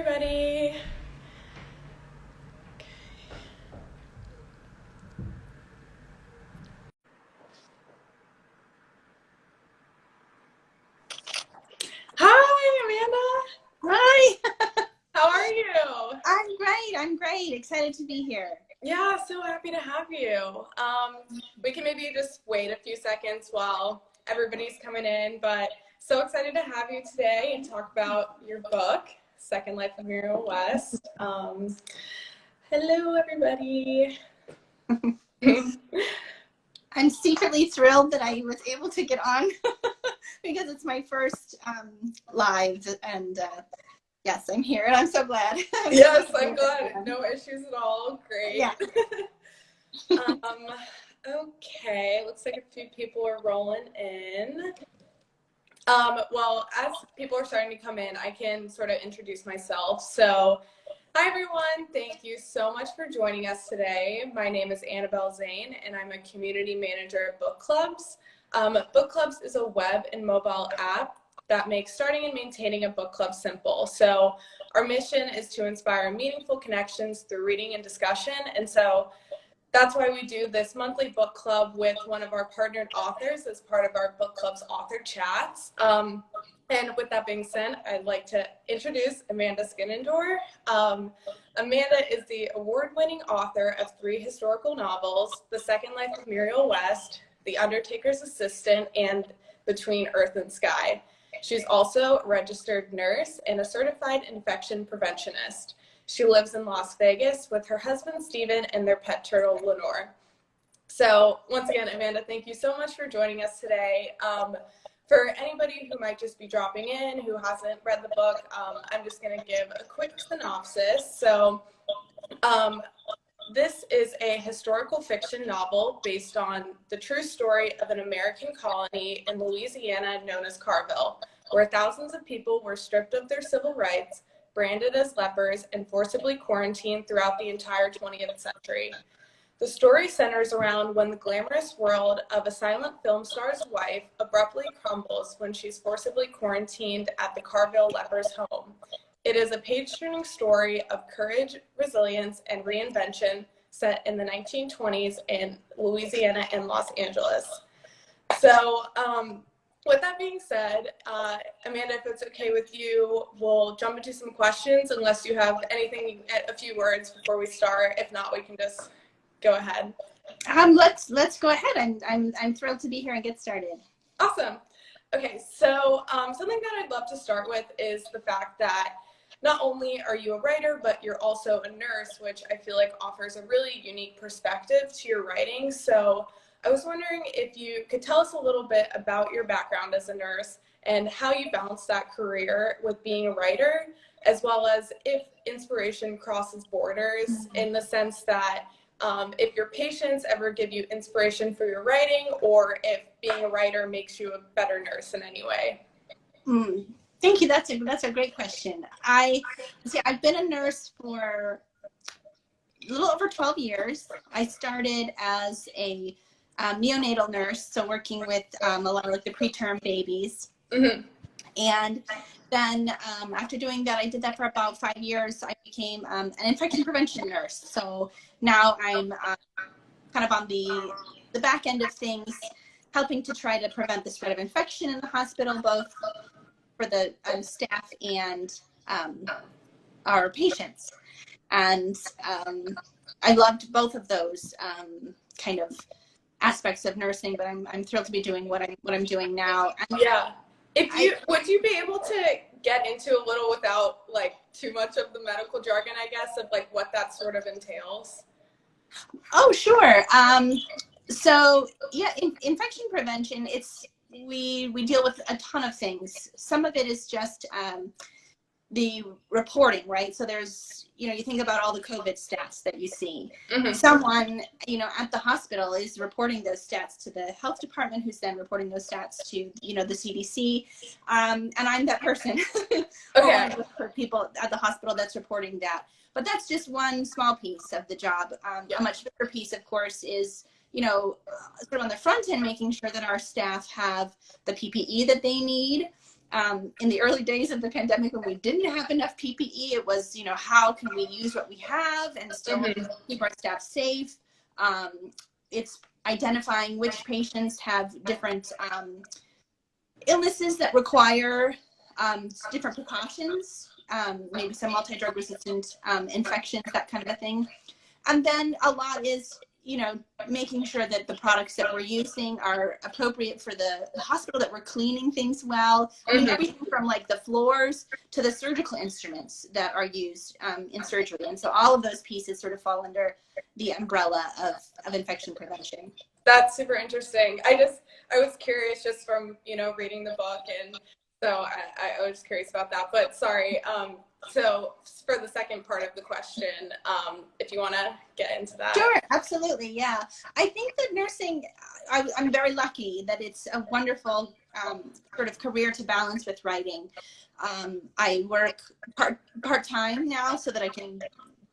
everybody. Hi, Amanda. Hi. How are you? I'm great. I'm great. Excited to be here. Yeah, so happy to have you. We can maybe just wait a few seconds while everybody's coming in, but so excited to have you today and talk about your book, Second Life of Mirielle West. Hello, everybody. I'm secretly thrilled that I was able to get on because it's my first live, and yes, I'm here, and I'm so glad. Yes, I'm glad. No issues at all. Great. Yeah. Okay, looks like a few people are rolling in. Well, as people are starting to come in, I can sort of introduce myself. So, hi everyone, thank you so much for joining us today. My name is Annabelle Zane, and I'm a community manager at Bookclubs. Bookclubs is a web and mobile app that makes starting and maintaining a book club simple. So, our mission is to inspire meaningful connections through reading and discussion, and so that's why we do this monthly book club with one of our partnered authors as part of our book club's author chats. And with that being said, I'd like to introduce Amanda Skenandore. Amanda is the award-winning author of 3 historical novels, The Second Life of Mirielle West, The Undertaker's Assistant, and Between Earth and Sky. She's also a registered nurse and a certified infection preventionist. She lives in Las Vegas with her husband, Steven, and their pet turtle, Lenore. So once again, Amanda, thank you so much for joining us today. For anybody who might just be dropping in, who hasn't read the book, I'm just going to give a quick synopsis. So this is a historical fiction novel based on the true story of an American colony in Louisiana known as Carville, where thousands of people were stripped of their civil rights, branded as lepers, and forcibly quarantined throughout the entire 20th century. The story centers around when the glamorous world of a silent film star's wife abruptly crumbles when she's forcibly quarantined at the Carville lepers' home. It is a page-turning story of courage, resilience, and reinvention set in the 1920s in Louisiana and Los Angeles. So, with that being said, Amanda, if it's okay with you, we'll jump into some questions unless you have anything, a few words before we start. If not, we can just go ahead. Let's go ahead. I'm thrilled to be here and get started. Awesome. Okay, so something that I'd love to start with is the fact that not only are you a writer, but you're also a nurse, which I feel like offers a really unique perspective to your writing. So I was wondering if you could tell us a little bit about your background as a nurse and how you balance that career with being a writer, as well as if inspiration crosses borders in the sense that if your patients ever give you inspiration for your writing, or if being a writer makes you a better nurse in any way. Thank you. That's a great question. I've been a nurse for a little over 12 years. I started as a neonatal nurse, so working with a lot of like the preterm babies. Mm-hmm. And then after doing that, I did that for about 5 years. I became an infection prevention nurse. So now I'm kind of on the back end of things, helping to try to prevent the spread of infection in the hospital, both for the staff and our patients. And I loved both of those kind of aspects of nursing, but I'm thrilled to be doing what I'm doing now. And yeah. Would you be able to get into a little without like too much of the medical jargon, I guess, of like what that sort of entails? Oh, sure. So yeah, infection prevention, we deal with a ton of things. Some of it is just the reporting, right? So there's, you think about all the COVID stats that you see. Mm-hmm. Someone, at the hospital is reporting those stats to the health department, who's then reporting those stats to, the CDC. And I'm that person. Okay. For people at the hospital that's reporting that. But that's just one small piece of the job. A much bigger piece, of course, is, sort of on the front end, making sure that our staff have the PPE that they need, In the early days of the pandemic, when we didn't have enough PPE, it was, you know, how can we use what we have and still keep our staff safe? It's identifying which patients have different illnesses that require different precautions, maybe some multi-drug resistant infections, that kind of a thing. And then a lot is, you know, making sure that the products that we're using are appropriate for the hospital, that we're cleaning things well. I mean, everything from like the floors to the surgical instruments that are used in surgery. And so all of those pieces sort of fall under the umbrella of infection prevention. That's super interesting. I was curious just from, you know, reading the book, and so I was curious about that. But sorry, so for the second part of the question, if you want to get into that. Sure, absolutely, yeah. I think that nursing, I'm very lucky that it's a wonderful sort of career to balance with writing. I work part-time now so that I can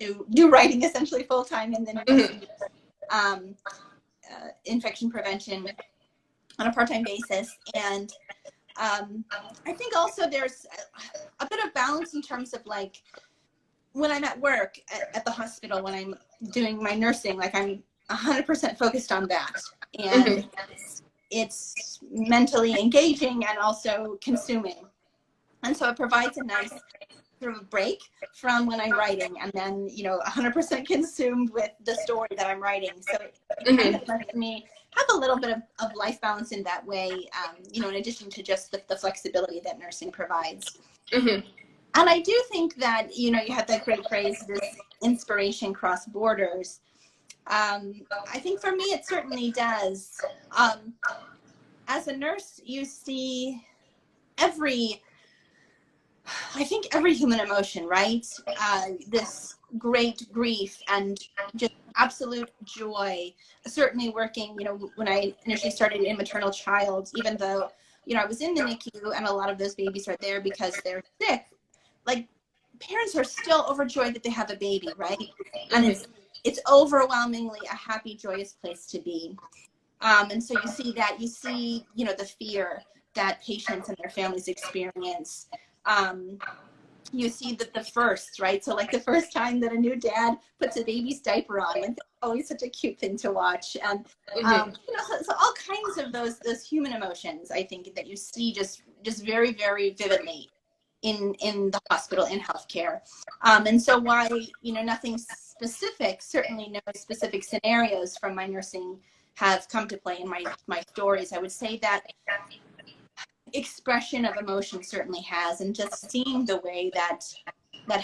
do writing essentially full-time, and then infection prevention on a part-time basis. And I think also there's a bit of balance in terms of like when I'm at work at the hospital, when I'm doing my nursing, like I'm 100% focused on that. And it's mentally engaging and also consuming. And so it provides a nice sort of break from when I'm writing, and then, you know, 100% consumed with the story that I'm writing. So it kind of lets me have a little bit of life balance in that way, you know, in addition to just the flexibility that nursing provides. And I do think that, you know, you had that great phrase, this inspiration cross borders. I think for me, it certainly does. As a nurse, you see every human emotion, right? This great grief and just absolute joy. Certainly working, you know, when I initially started in maternal child, even though, you know, I was in the NICU and a lot of those babies are there because they're sick, like parents are still overjoyed that they have a baby, right? And it's overwhelmingly a happy, joyous place to be. And so you see, you know, the fear that patients and their families experience. You see that the first, right? So like the first time that a new dad puts a baby's diaper on, like that's always such a cute thing to watch. And you know, so all kinds of those human emotions, I think, that you see just very, very vividly in the hospital, in healthcare. And so why, you know, nothing specific, certainly no specific scenarios from my nursing have come to play in my stories. I would say that expression of emotion certainly has, and just seeing the way that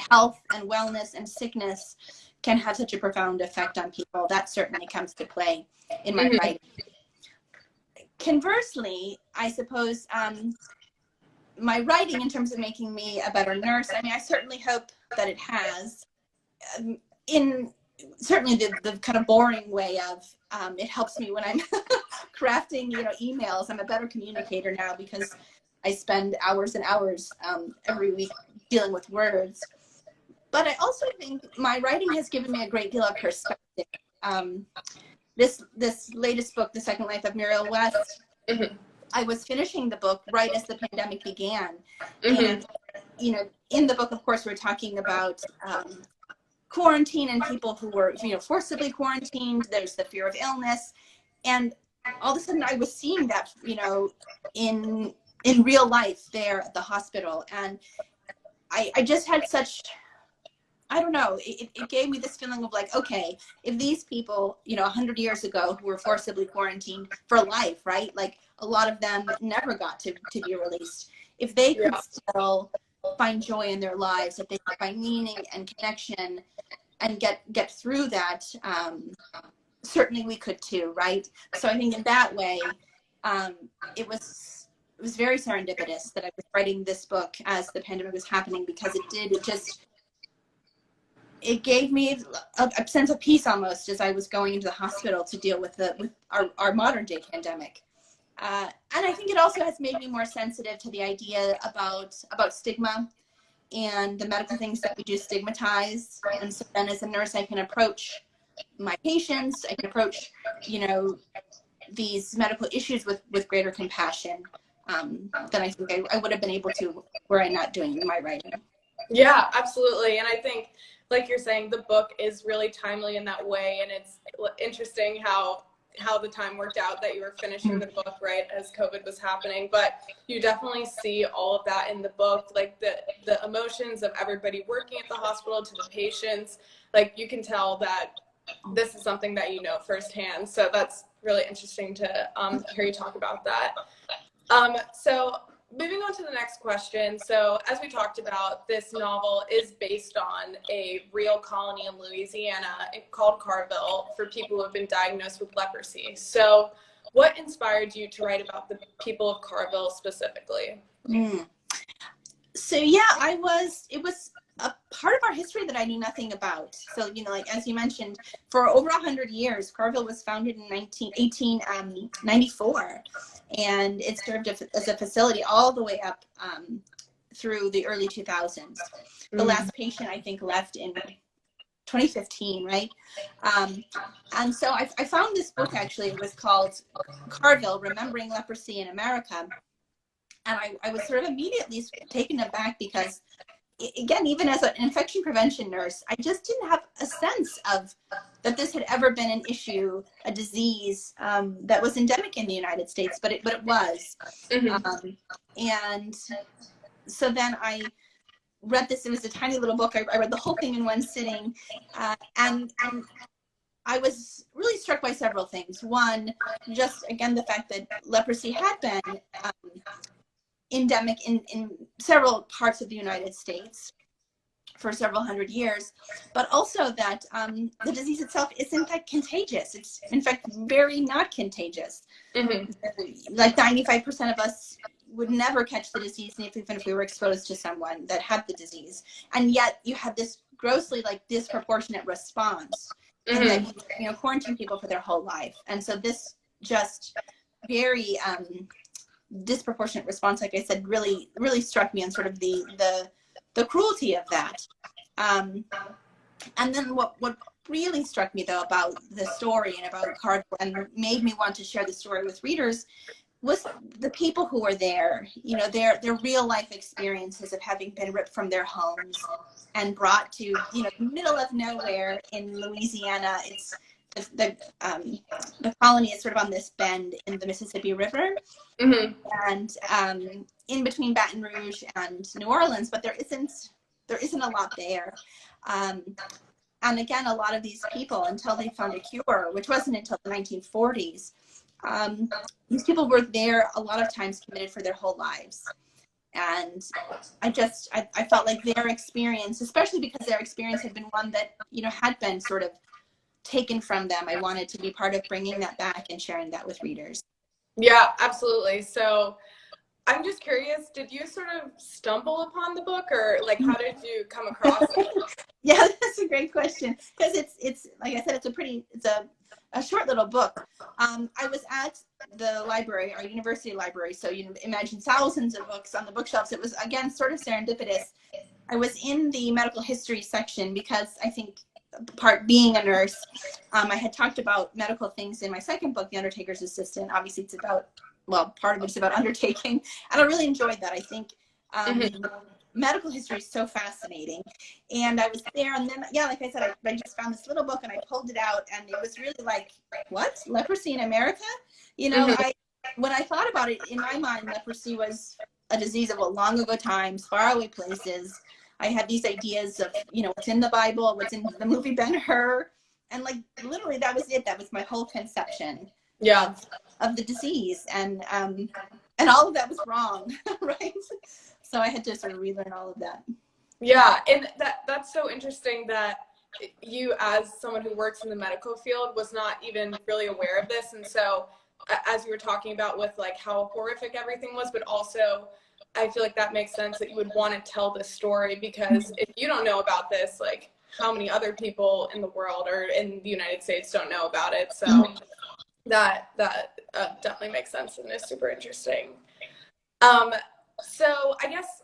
health and wellness and sickness can have such a profound effect on people, that certainly comes to play in my writing. Conversely, I suppose my writing, in terms of making me a better nurse, I mean, I certainly hope that it has, in certainly the kind of boring way of it helps me when I'm crafting, you know, emails. I'm a better communicator now because I spend hours and hours every week dealing with words. But I also think my writing has given me a great deal of perspective. This latest book, The Second Life of Mirielle West, I was finishing the book right as the pandemic began. And, you know, in the book, of course, we're talking about quarantine and people who were, you know, forcibly quarantined. There's the fear of illness. And all of a sudden I was seeing that, you know, in real life there at the hospital. And I just had such, I don't know, it gave me this feeling of like, okay, if these people, you know, 100 years ago who were forcibly quarantined for life, right? Like a lot of them never got to be released. If they could still find joy in their lives, if they could find meaning and connection and get through that, certainly we could too, right? So I think in that way, it was very serendipitous that I was writing this book as the pandemic was happening, because it gave me a sense of peace almost as I was going into the hospital to deal with our modern day pandemic. And I think it also has made me more sensitive to the idea about stigma and the medical things that we do stigmatize. And so then as a nurse, I can approach my patients, I can approach, you know, these medical issues with greater compassion. than I think I would have been able to were I not doing my writing. Yeah, absolutely. And I think, like you're saying, the book is really timely in that way. And it's interesting how the time worked out that you were finishing the book right as COVID was happening. But you definitely see all of that in the book, like the emotions of everybody working at the hospital to the patients. Like you can tell that this is something that you know firsthand. So that's really interesting to hear you talk about that. So moving on to the next question. So as we talked about, this novel is based on a real colony in Louisiana called Carville for people who have been diagnosed with leprosy. So what inspired you to write about the people of Carville specifically? So yeah, it was a part of our history that I knew nothing about. So, like, as you mentioned, for over 100 years, Carville was founded in 1894, and it served as a facility all the way up through the early 2000s. The last patient, I think, left in 2015, right? And so I found this book, actually. It was called Carville, Remembering Leprosy in America. And I was sort of immediately taken aback because, again, even as an infection prevention nurse, I just didn't have a sense of that this had ever been an issue, a disease that was endemic in the United States, but it was. And so then I read this. It was a tiny little book. I read the whole thing in one sitting, and I was really struck by several things. One, just again, the fact that leprosy had been endemic in several parts of the United States for several hundred years, but also that the disease itself is in fact contagious. It's in fact very not contagious. Like 95% of us would never catch the disease, even if we were exposed to someone that had the disease. And yet you had this grossly disproportionate response, and that quarantine people for their whole life. And so this just very disproportionate response, like I said, really struck me, and sort of the cruelty of that. And then what really struck me, though, about the story and about Carville, and made me want to share the story with readers, was the people who were there. Their real life experiences of having been ripped from their homes and brought to the middle of nowhere in Louisiana. It's the colony is sort of on this bend in the Mississippi River, and in between Baton Rouge and New Orleans, but there isn't a lot there. And again, a lot of these people, until they found a cure, which wasn't until the 1940s, these people were there a lot of times committed for their whole lives. And I felt like their experience, especially because their experience had been one that had been sort of taken from them, I wanted to be part of bringing that back and sharing that with readers. Yeah, absolutely. So I'm just curious, did you sort of stumble upon the book, or like how did you come across it? Yeah, that's a great question, because it's like I said, it's a short little book. I was at the library, our university library, so imagine thousands of books on the bookshelves. It was, again, sort of serendipitous. I was in the medical history section because I think, part being a nurse, I had talked about medical things in my second book, The Undertaker's Assistant. Obviously, it's about, part of it's about undertaking, and I really enjoyed that. I think medical history is so fascinating, and I was there, and then, yeah, like I said, I just found this little book, and I pulled it out, and it was really like, what? Leprosy in America? When I thought about it, in my mind, leprosy was a disease of long ago times, faraway places. I had these ideas of, what's in the Bible, what's in the movie Ben-Hur, and literally that was it. That was my whole conception of the disease, and all of that was wrong, right? So I had to sort of relearn all of that. Yeah, and that's so interesting that you, as someone who works in the medical field, was not even really aware of this. And so as you were talking about with how horrific everything was, but also I feel like that makes sense that you would want to tell this story, because if you don't know about this, how many other people in the world or in the United States don't know about it? So that definitely makes sense and is super interesting. So I guess,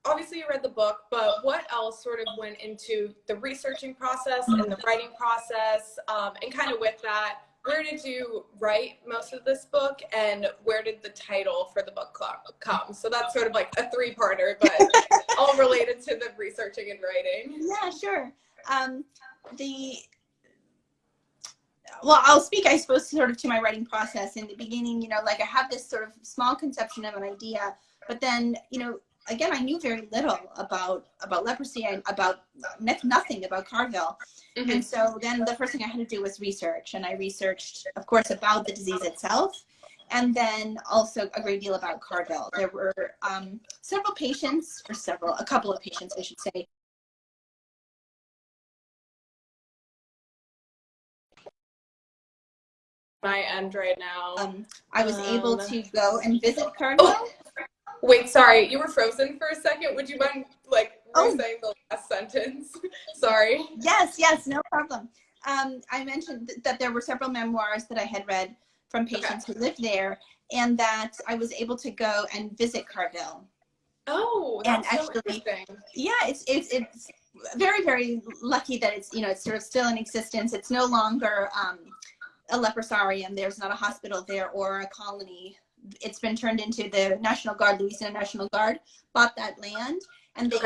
obviously you read the book, but what else sort of went into the researching process and the writing process? And kind of with that, where did you write most of this book, and where did the title for the book club come? So that's sort of like a three-parter, but all related to the researching and writing. Yeah, sure. Well, I'll speak, I suppose, sort of to my writing process. In the beginning, you know, like I have this sort of small conception of an idea, but then, you know, again, I knew very little about leprosy and about nothing about Carville. Mm-hmm. And so then the first thing I had to do was research. And I researched, of course, about the disease itself, and then also a great deal about Carville. There were a couple of patients, I should say. My end right now. I was able to go and visit Carville. Oh, wait, sorry, you were frozen for a second. Would you mind like re-saying the last sentence? Sorry. Yes, no problem. I mentioned that there were several memoirs that I had read from patients who lived there, and that I was able to go and visit Carville. Oh, that's and so actually, interesting. Yeah, it's very, very lucky that it's, you know, it's sort of still in existence. It's no longer a leprosarium. There's not a hospital there or a colony. It's been turned into the National Guard. Louisiana National Guard bought that land, and they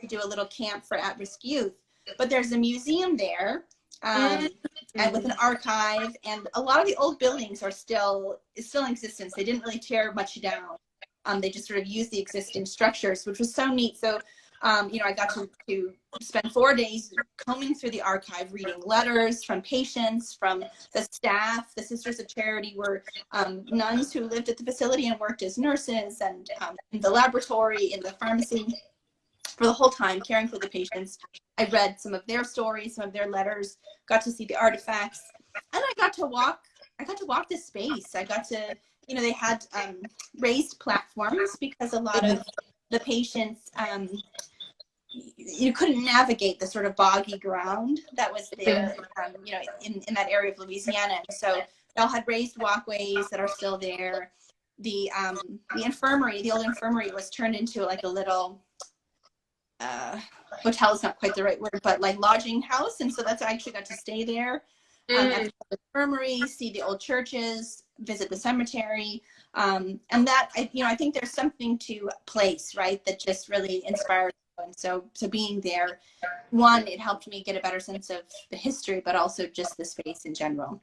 do a little camp for at-risk youth. But there's a museum there, and with an archive, and a lot of the old buildings are still in existence. They didn't really tear much down. They just sort of used the existing structures, which was so neat. So, you know, I got to spend 4 days combing through the archive, reading letters from patients, from the staff. The Sisters of Charity were nuns who lived at the facility and worked as nurses, and in the laboratory, in the pharmacy, for the whole time caring for the patients. I read some of their stories, some of their letters, got to see the artifacts, and I got to walk the space. I got to, you know, they had raised platforms because a lot of the patients, you couldn't navigate the sort of boggy ground that was there, you know, in that area of Louisiana. And so they all had raised walkways that are still there. The infirmary, the old infirmary, was turned into like a little hotel is not quite the right word, but like lodging house. And so that's, I actually got to stay there at the infirmary, see the old churches, visit the cemetery. And that, you know, I think there's something to a place, right, that just really inspires. And so being there, one, it helped me get a better sense of the history, but also just the space in general.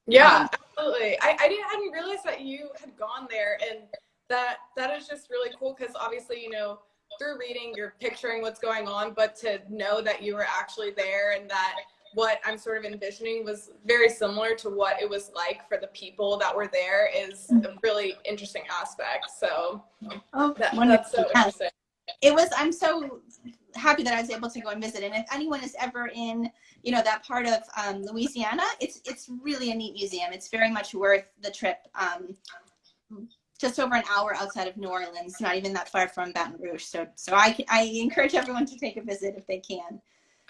Yeah, absolutely. I hadn't realized that you had gone there, and that is just really cool, because obviously, you know, through reading, you're picturing what's going on, but to know that you were actually there, and that what I'm sort of envisioning was very similar to what it was like for the people that were there is a really interesting aspect. So that's so interesting. It was, I'm so happy that I was able to go and visit. And if anyone is ever in, you know, that part of Louisiana, it's really a neat museum. It's very much worth the trip. Just over an hour outside of New Orleans, not even that far from Baton Rouge. So I encourage everyone to take a visit if they can.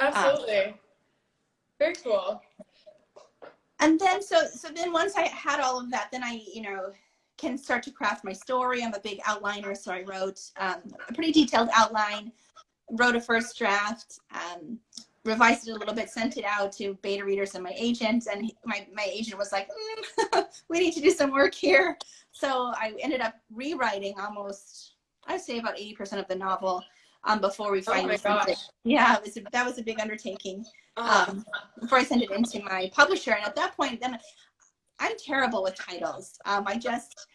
Absolutely. Very cool. And then, so then once I had all of that, then I, you know, can start to craft my story. I'm a big outliner, so I wrote a pretty detailed outline, wrote a first draft, revised it a little bit, sent it out to beta readers and my agent, and my agent was like, we need to do some work here. So I ended up rewriting almost, I'd say about 80% of the novel before we finally sent it. Yeah, that was a big undertaking before I sent it into my publisher. And at that point, then I'm terrible with titles. I just,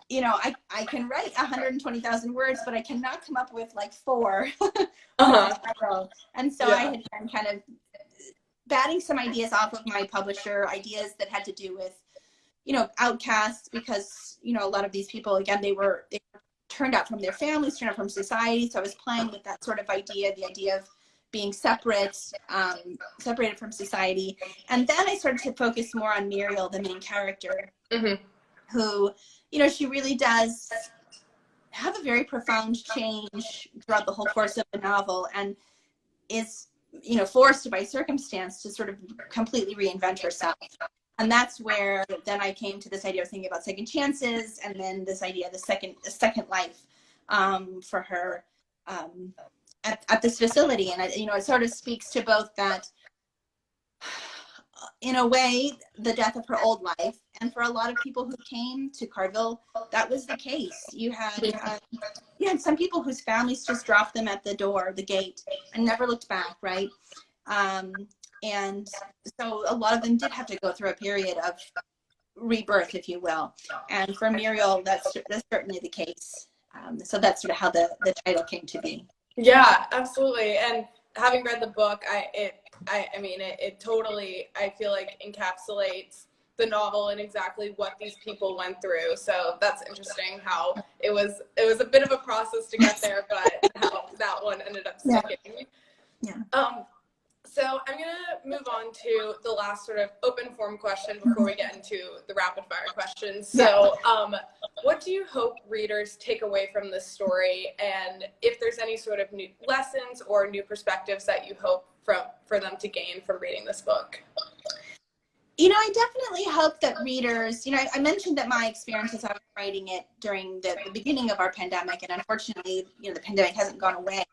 you know, I can write 120,000 words, but I cannot come up with like 4. And so I had been kind of batting some ideas off of my publisher, ideas that had to do with, you know, outcasts, because, you know, a lot of these people, again, they were turned out from their families, turned out from society. So I was playing with that sort of idea, the idea of being separate, separated from society. And then I started to focus more on Mirielle, the main character, who, you know, she really does have a very profound change throughout the whole course of the novel, and is, you know, forced by circumstance to sort of completely reinvent herself. And that's where then I came to this idea of thinking about second chances, and then this idea of the second life for her at this facility. And you know, it sort of speaks to both that in a way, the death of her old life. And for a lot of people who came to Carville, that was the case. You had some people whose families just dropped them at the door, the gate, and never looked back, right? And so a lot of them did have to go through a period of rebirth, if you will. And for Mirielle, that's certainly the case. So that's sort of how the title came to be. Yeah, absolutely. And having read the book, it totally, I feel like, encapsulates the novel and exactly what these people went through. So that's interesting how it was a bit of a process to get there, but how that one ended up sticking. Yeah. So I'm going to move on to the last sort of open form question before we get into the rapid fire questions. So what do you hope readers take away from this story, and if there's any sort of new lessons or new perspectives that you hope for them to gain from reading this book? I definitely hope that readers, I mentioned that my experience as I was writing it during the beginning of our pandemic, and unfortunately, the pandemic hasn't gone away,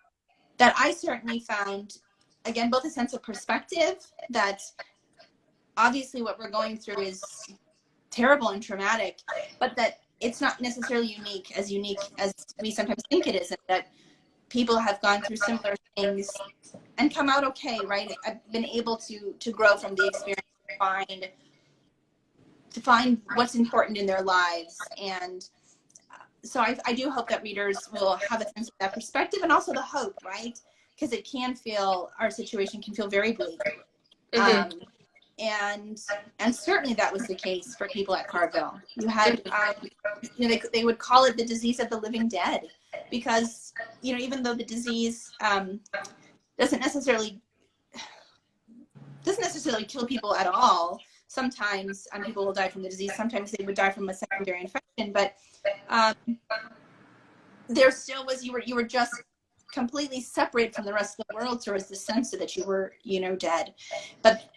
that I certainly found, again, both a sense of perspective that obviously what we're going through is terrible and traumatic, but that it's not necessarily unique as we sometimes think it is, and that people have gone through similar things and come out okay, right? I've been able to grow from the experience, to find what's important in their lives. And so I do hope that readers will have a sense of that perspective, and also the hope, right? Because our situation can feel very bleak. Mm-hmm. And certainly that was the case for people at Carville. You had, they would call it the disease of the living dead, because, even though the disease doesn't necessarily kill people at all. Sometimes people will die from the disease. Sometimes they would die from a secondary infection. But there still was, you were just completely separated from the rest of the world. So there was the sense that you were, dead. But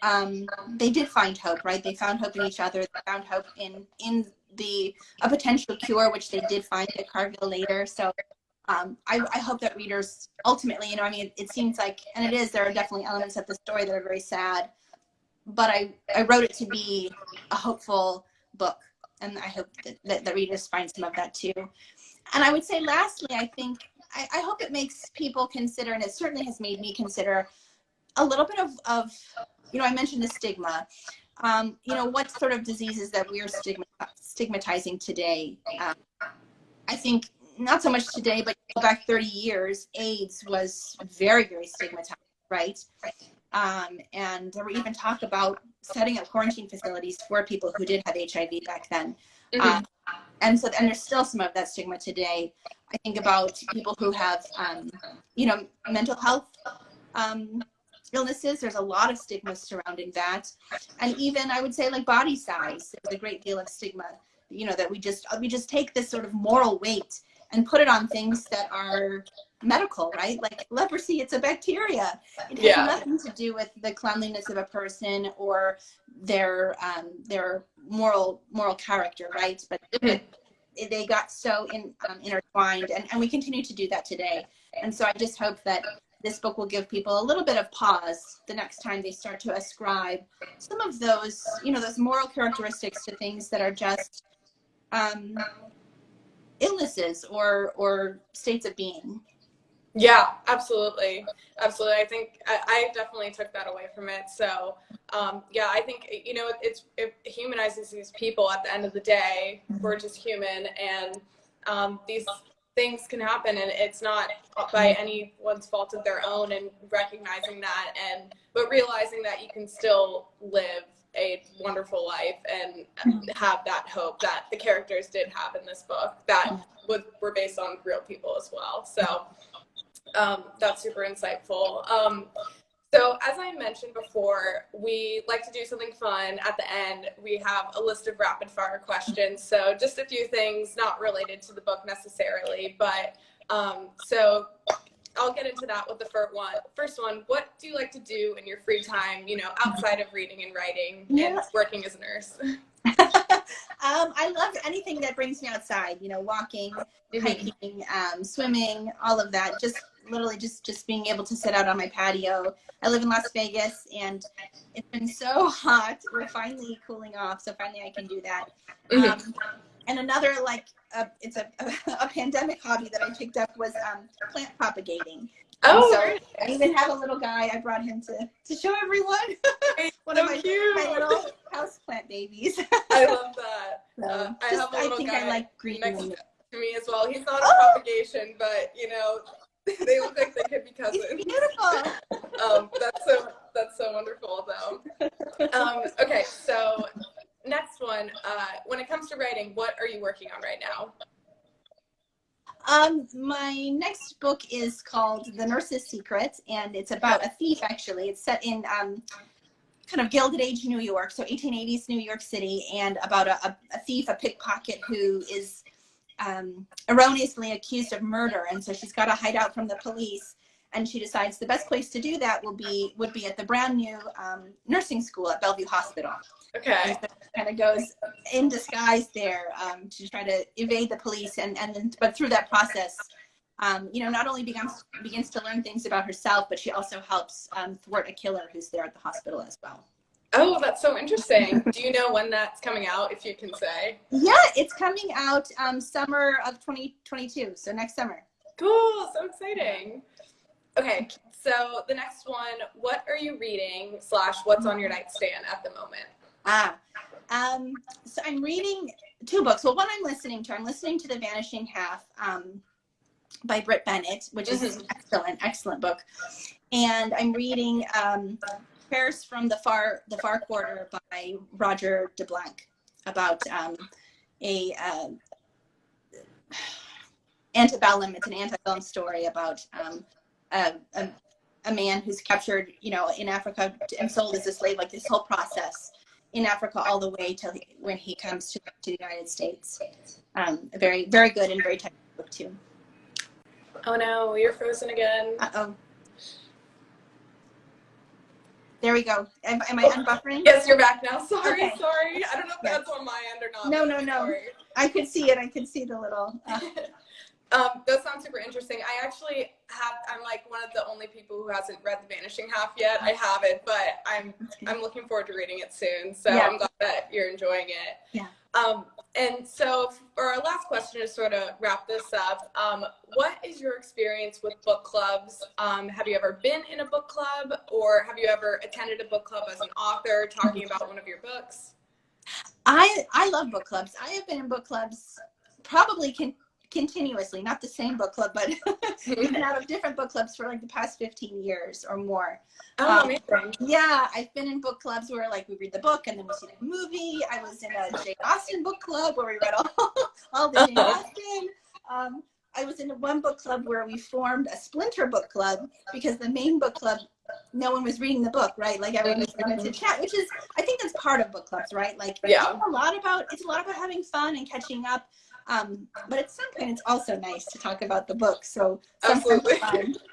they did find hope, right? They found hope in each other. They found hope in a potential cure, which they did find at Carville later. So I hope that readers ultimately, it seems like, and it is, there are definitely elements of the story that are very sad, but I wrote it to be a hopeful book, and I hope that readers find some of that too. And I would say lastly, I think, I hope it makes people consider, and it certainly has made me consider, a little bit of I mentioned the stigma, what sort of diseases that we're stigmatizing today. I think not so much today, but go back 30 years, AIDS was very, very stigmatized, right? And there were even talk about setting up quarantine facilities for people who did have HIV back then. Mm-hmm. And there's still some of that stigma today. I think about people who have, mental health illnesses. There's a lot of stigma surrounding that. And even, I would say, like body size, there's a great deal of stigma, that we just take this sort of moral weight and put it on things that are medical, right? Like leprosy, it's a bacteria. It has nothing to do with the cleanliness of a person or their moral character, right? But they got so intertwined, and we continue to do that today. And so I just hope that this book will give people a little bit of pause the next time they start to ascribe some of those, those moral characteristics to things that are just illnesses or states of being. Yeah, absolutely. I think I definitely took that away from it. So, I think, it humanizes these people at the end of the day. We're just human, and these things can happen, and it's not by anyone's fault of their own, and recognizing that, but realizing that you can still live a wonderful life and have that hope that the characters did have in this book that were based on real people as well. So that's super insightful. So as I mentioned before, we like to do something fun at the end. We have a list of rapid fire questions. So just a few things not related to the book necessarily, but so I'll get into that with the first one. What do you like to do in your free time, outside of reading and writing and working as a nurse? I love anything that brings me outside, walking, hiking, swimming, all of that. Just literally just being able to sit out on my patio. I live in Las Vegas, and it's been so hot. We're finally cooling off, so finally I can do that. And another, like, it's a pandemic hobby that I picked up was plant propagating. Oh, so very I nice. even have a little guy. I brought him to show everyone. One So of my little house plant babies. I love that. So I have a little think guy I like green next to me as well. He's not a propagation, but you know, they look like they could be cousins. It's beautiful. That's so wonderful though. Okay, so next one. When it comes to writing, what are you working on right now? My next book is called The Nurse's Secret, and it's about a thief, actually. It's set in kind of Gilded Age New York, so 1880s New York City, and about a thief, a pickpocket, who is erroneously accused of murder, and so she's got to hide out from the police, and she decides the best place to do that would be at the brand new nursing school at Bellevue Hospital. Okay. And so kind of goes in disguise there to try to evade the police, but through that process, you know, not only begins to learn things about herself, but she also helps thwart a killer who's there at the hospital as well. Oh, that's so interesting. Do you know when that's coming out, if you can say? Yeah, it's coming out summer of 2022, so next summer. Cool, so exciting. Okay, so the next one, what are you reading / what's on your nightstand at the moment? So I'm reading 2 books. Well, one I'm listening to The Vanishing Half by Britt Bennett, which is an excellent book. And I'm reading Prayers from the Far Quarter by Roger DeBlanc, about antebellum. It's an antebellum story about a man who's captured, you know, in Africa and sold as a slave, like this whole process in Africa all the way till when he comes to the United States. A very, very good and very technical book too. Oh no, you're frozen again. Uh-oh. There we go. Am I unbuffering? Yes, you're back now. Sorry. I don't know if that's on my end or not. No. Sorry. I could see it. I could see the little... That sounds super interesting. I actually I'm like one of the only people who hasn't read The Vanishing Half yet. I have it, but I'm looking forward to reading it soon. So yeah. I'm glad that you're enjoying it. Yeah. And so for our last question to sort of wrap this up, what is your experience with book clubs? Have you ever been in a book club, or have you ever attended a book club as an author talking about one of your books? I love book clubs. I have been in book clubs probably continuously, not the same book club, but been out of different book clubs for like the past 15 years or more. Oh, amazing. Yeah, I've been in book clubs where like we read the book and then we see the movie. I was in a Jane Austen book club where we read all the Jane Austen. I was in one book club where we formed a splinter book club because the main book club, no one was reading the book, right? Like everyone was going to chat, which is, I think that's part of book clubs, right? Like it's a lot about having fun and catching up. But at some point, it's also nice to talk about the book. So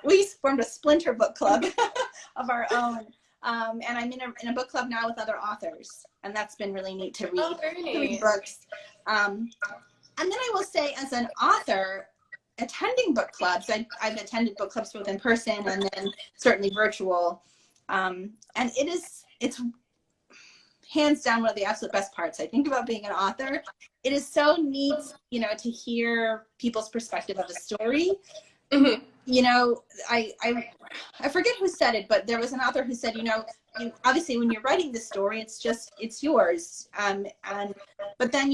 we formed a splinter book club of our own. And I'm in a book club now with other authors. And that's been really neat to read, read books. And then I will say, as an author, attending book clubs, I've attended book clubs both in person and then certainly virtual. And it's hands down one of the absolute best parts, I think, about being an author. It is so neat, you know, to hear people's perspective of a story. Mm-hmm. You know, I forget who said it, but there was an author who said, you know, obviously when you're writing the story, it's yours. But then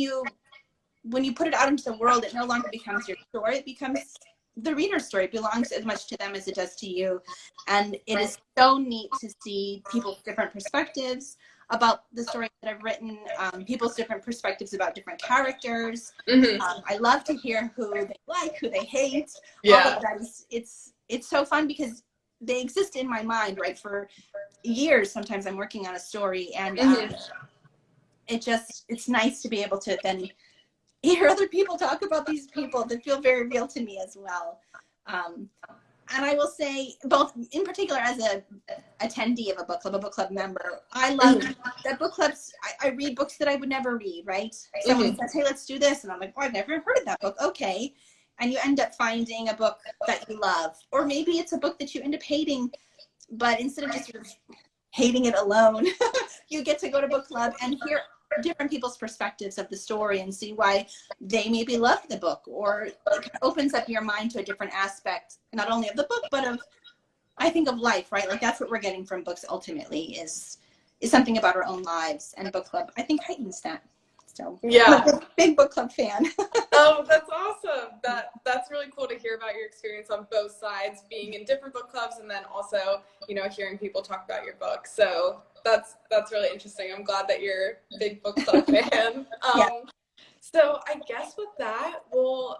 when you put it out into the world, it no longer becomes your story. It becomes the reader's story. It belongs as much to them as it does to you. And it is so neat to see people's different perspectives about the story that I've written, people's different perspectives about different characters. Mm-hmm. I love to hear who they like, who they hate. Yeah. All of that it's so fun because they exist in my mind, right? For years, sometimes I'm working on a story, and it's nice to be able to then hear other people talk about these people that feel very real to me as well. And I will say, both in particular as a attendee of a book club member, I love that book clubs, I read books that I would never read, right? Someone says, hey, let's do this. And I'm like, oh, I've never heard of that book. Okay. and you end up finding a book that you love, or maybe it's a book that you end up hating, but instead of just sort of hating it alone, you get to go to book club and hear different people's perspectives of the story and see why they maybe love the book, or it kind of opens up your mind to a different aspect, not only of the book, but of, I think, of life, right? Like that's what we're getting from books ultimately is something about our own lives, and book club, I think, heightens that. So Yeah. I'm a big book club fan. Oh, that's awesome. That's really cool to hear about your experience on both sides, being in different book clubs and then also, you know, hearing people talk about your book. So that's really interesting. I'm glad that you're a big book club fan. Yeah. So I guess with that, we'll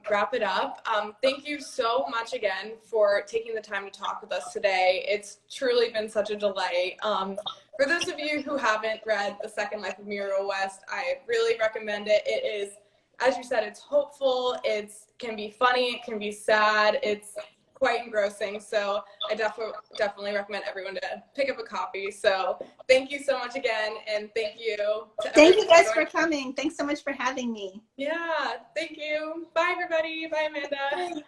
wrap it up. Thank you so much again for taking the time to talk with us today. It's truly been such a delight. For those of you who haven't read The Second Life of Murielle West, I really recommend it. It is, as you said, it's hopeful, it can be funny, it can be sad, it's quite engrossing. So I definitely recommend everyone to pick up a copy. So thank you so much again, and thank you to Thank you guys for coming. Thanks so much for having me. Yeah, thank you. Bye, everybody. Bye, Amanda. Bye.